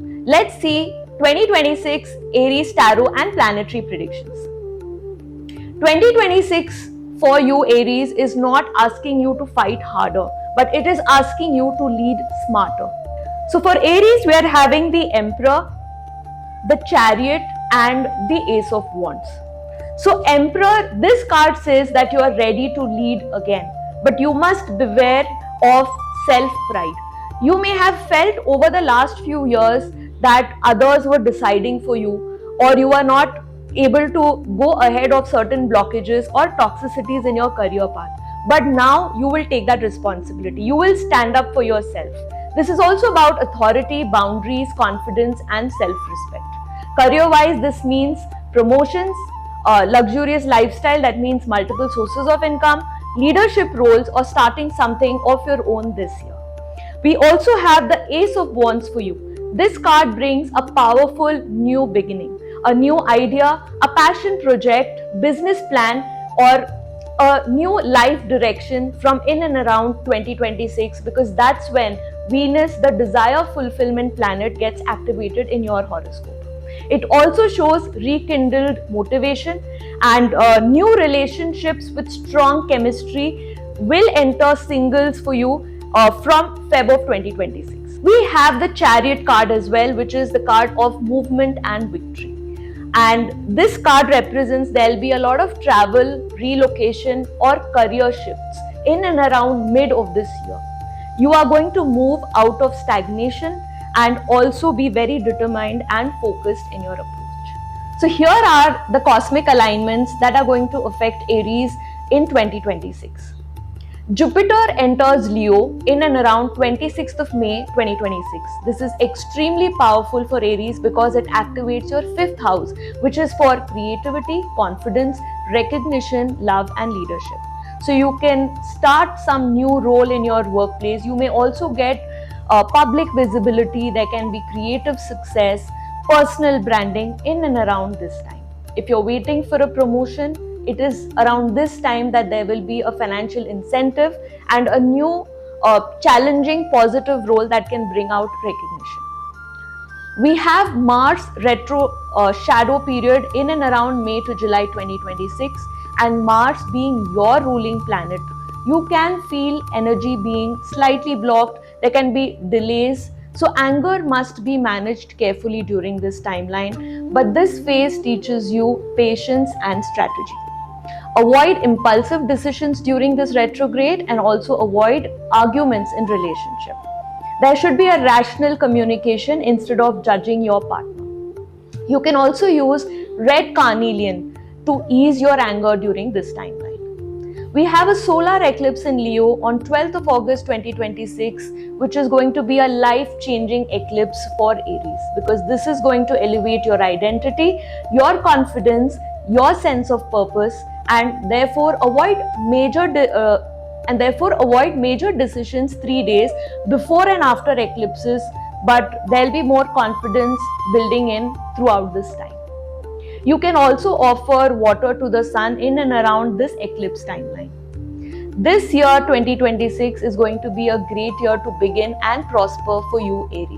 Let's see 2026 Aries Tarot and planetary predictions. 2026 for you, Aries, is not asking you to fight harder, but it is asking you to lead smarter. So for Aries, we are having the Emperor, the Chariot, and the Ace of Wands. So Emperor, this card says that you are ready to lead again, but you must beware of self-pride. You may have felt over the last few years that others were deciding for you, or you are not able to go ahead of certain blockages or toxicities in your career path. But now you will take that responsibility. You will stand up for yourself. This is also about authority, boundaries, confidence, and self-respect. Career-wise, this means promotions, luxurious lifestyle, that means multiple sources of income, leadership roles, or starting something of your own this year. We also have the Ace of Wands for you. This card brings a powerful new beginning, a new idea, a passion project, business plan, or a new life direction from in and around 2026, because that's when Venus, the desire fulfillment planet, gets activated in your horoscope. It also shows rekindled motivation, and new relationships with strong chemistry will enter singles for you from Feb of 2026. We have the Chariot card as well, which is the card of movement and victory. And this card represents there'll be a lot of travel, relocation, or career shifts in and around mid of this year. You are going to move out of stagnation and also be very determined and focused in your approach. So here are the cosmic alignments that are going to affect Aries in 2026. Jupiter enters Leo in and around 26th of May 2026. This is extremely powerful for Aries because it activates your 5th house, which is for creativity, confidence, recognition, love, and leadership. So you can start some new role in your workplace. You may also get public visibility. There can be creative success, personal branding in and around this time. If you're waiting for a promotion, it is around this time that there will be a financial incentive and a new challenging positive role that can bring out recognition. We have Mars retro shadow period in and around May to July 2026, and Mars being your ruling planet, you can feel energy being slightly blocked. There can be delays. So anger must be managed carefully during this timeline, but this phase teaches you patience and strategy. Avoid impulsive decisions during this retrograde, and also avoid arguments in relationship. There should be a rational communication instead of judging your partner. You can also use red carnelian to ease your anger during this timeline. We have a solar eclipse in Leo on 12th of August 2026, which is going to be a life-changing eclipse for Aries, because this is going to elevate your identity, your confidence, your sense of purpose, and therefore avoid major decisions 3 days before and after eclipses, but there'll be more confidence building in throughout this time. You can also offer water to the sun in and around this eclipse timeline. This year 2026 is going to be a great year to begin and prosper for you, Aries.